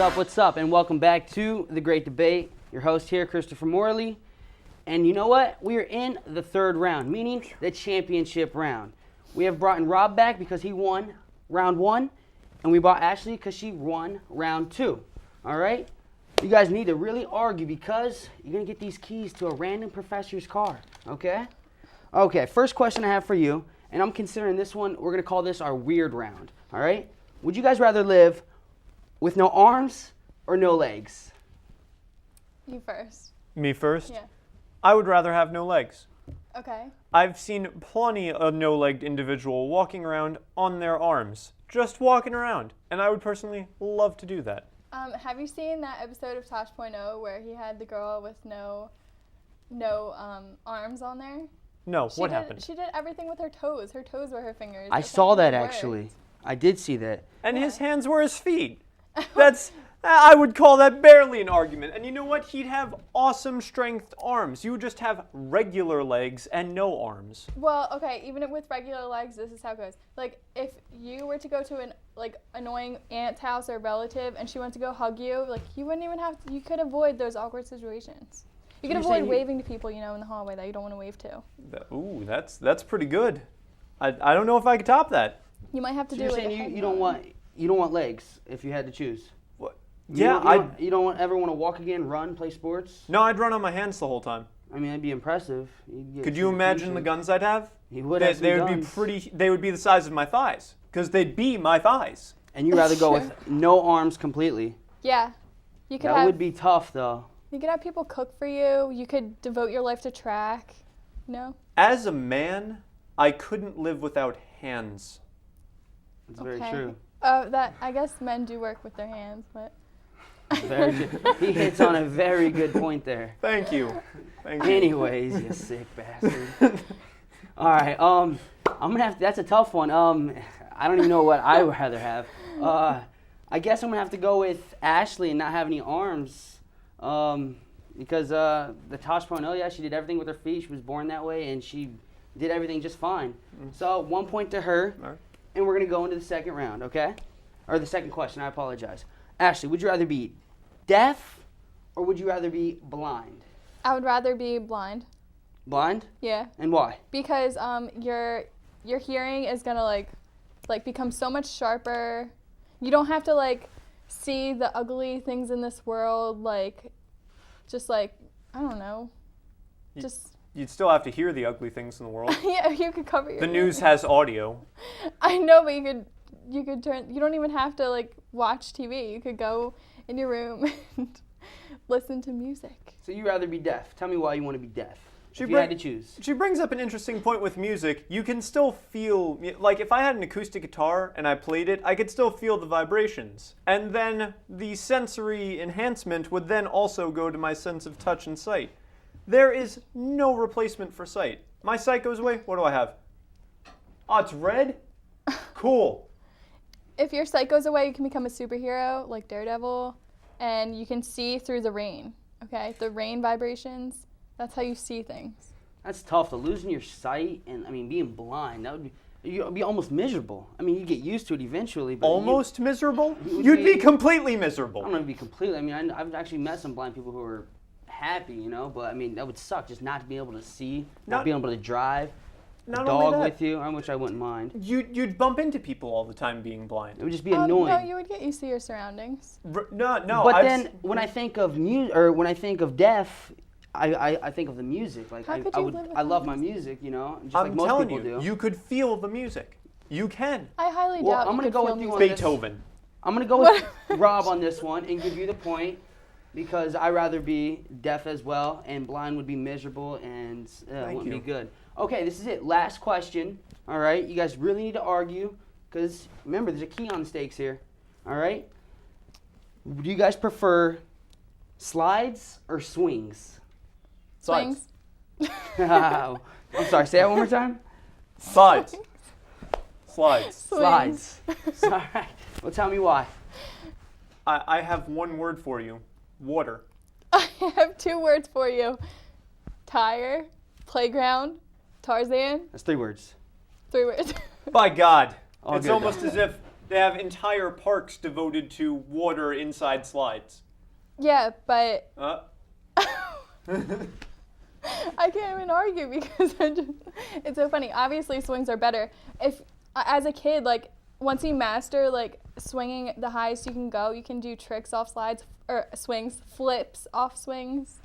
What's up? And welcome back to The Great Debate. Your host here, Christopher Morley. And you know what? We are in the third round, meaning the championship round. We have brought in Rob back because he won round one, and we brought Ashley because she won round two. All right? You guys need to really argue because you're going to get these keys to a random professor's car, okay? Okay, first question I have for you, and I'm considering this one, we're going to call this our weird round, all right? Would you guys rather live with no arms or no legs? You first. Me first? Yeah. I would rather have no legs. Okay. I've seen plenty of no-legged individual walking around on their arms, just walking around, and I would personally love to do that. Have you seen that episode of Tosh.0 where he had the girl with no arms on there? No, what happened? She did everything with her toes. Her toes were her fingers. I saw that actually. I did see that. And his hands were his feet. I would call that barely an argument. And you know what? He'd have awesome strength arms. You would just have regular legs and no arms. Well, okay, even with regular legs, this is how it goes. Like, if you were to go to an, annoying aunt's house or relative and she went to go hug you, you wouldn't even have to, you could avoid those awkward situations. You could avoid waving to people, in the hallway that you don't want to wave to. Ooh, that's pretty good. I don't know if I could top that. You might have to do you're it. saying you don't want legs if you had to choose. What? You don't ever want to walk again, run, play sports? No, I'd run on my hands the whole time. I mean, that'd be impressive. Could you imagine the guns I'd have? He would have some guns. They would be the size of my thighs, because they'd be my thighs. And you'd rather go with no arms completely. Yeah. That would be tough, though. You could have people cook for you. You could devote your life to track. No? As a man, I couldn't live without hands. That's very true. I guess men do work with their hands, but... Very good. He hits on a very good point there. Thank you. Anyways, you sick bastard. All right, I'm gonna have to, that's a tough one. I don't even know what I would rather have. I guess I'm gonna have to go with Ashley and not have any arms. Because the Tosh.0, yeah, she did everything with her feet. She was born that way, and she did everything just fine. So 1 point to her, and we're going to go into the second round, okay? Or the second question, I apologize. Ashley, would you rather be deaf or would you rather be blind? I would rather be blind. Blind? Yeah. And why? Because your hearing is going to, become so much sharper. You don't have to, see the ugly things in this world, I don't know. You'd still have to hear the ugly things in the world. Yeah, you could cover your The news has audio. I know, but you could turn, you don't even have to watch TV. You could go in your room and listen to music. So you'd rather be deaf. Tell me why you want to be deaf. If you had to choose. She brings up an interesting point with music. You can still feel, if I had an acoustic guitar and I played it, I could still feel the vibrations. And then the sensory enhancement would then also go to my sense of touch and sight. There is no replacement for sight. My sight goes away, what do I have? Oh, it's red? Cool. If your sight goes away, you can become a superhero like Daredevil, and you can see through the rain, okay? The rain vibrations. That's how you see things. That's tough, though. Losing your sight and, being blind, you'd be almost miserable. You get used to it eventually. But almost miserable? You'd be completely miserable. I don't know if it'd be completely. I've actually met some blind people who are happy, but, that would suck, just not to be able to see, not being able to drive, a dog with you, which I wouldn't mind. You'd bump into people all the time being blind. It would just be annoying. No, you would get used to your surroundings. No. But then, when I think of when I think of deaf, I think of the music. I love my music, just like most people do. You could feel the music. You can. I highly doubt I'm you gonna could go feel with you music. on Beethoven. I'm going to go with Rob on this one and give you the point because I'd rather be deaf as well, and blind would be miserable and wouldn't be good. Okay, this is it. Last question. All right, you guys really need to argue because, remember, there's a key on the stakes here. All right? Do you guys prefer slides or swings? Swings. I'm sorry, say that one more time. Slides. Slides. All right. Well, tell me why. I have one word for you. Water. I have 2 words for you. Tire, playground, Tarzan. That's 3 words. 3 words. By God. All it's good, almost though. as if They have entire parks devoted to water inside slides. Yeah, but Uh. I can't even argue because it's so funny. Obviously, swings are better. If as a kid, like once you master like swinging the highest you can go, you can do tricks off slides or swings, flips off swings.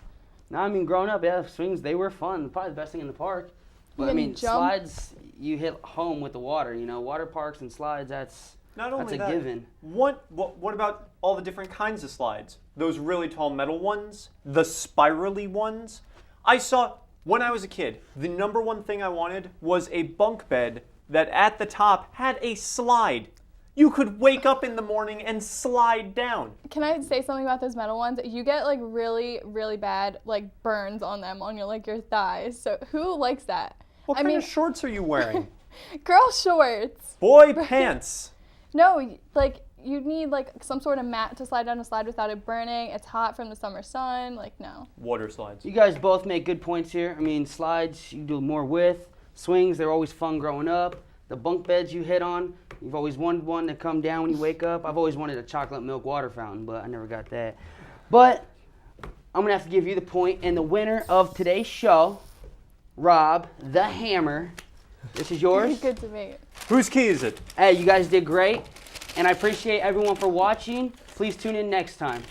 No, I mean, growing up, yeah, swings, they were fun. Probably the best thing in the park. But, You I can mean, jump. slides, you hit home with the water, you know. Water parks and slides, that's Not a given. What about all the different kinds of slides? Those really tall metal ones? The spirally ones? I saw, when I was a kid, the number one thing I wanted was a bunk bed that at the top had a slide. You could wake up in the morning and slide down. Can I say something about those metal ones? You get like really, really bad like burns on them on your like your thighs. So who likes that? What kind of shorts are you wearing? Girl shorts. Boy pants. No, like you need like some sort of mat to slide down a slide without it burning. It's hot from the summer sun. Like no. Water slides. You guys both make good points here. I mean, slides, you do more with. Swings, they're always fun growing up. The bunk beds you hit on, you've always wanted one to come down when you wake up. I've always wanted a chocolate milk water fountain, but I never got that. But I'm going to have to give you the point. And the winner of today's show, Rob, the Hammer, this is yours. Good debate. Whose key is it? Hey, you guys did great. And I appreciate everyone for watching. Please tune in next time.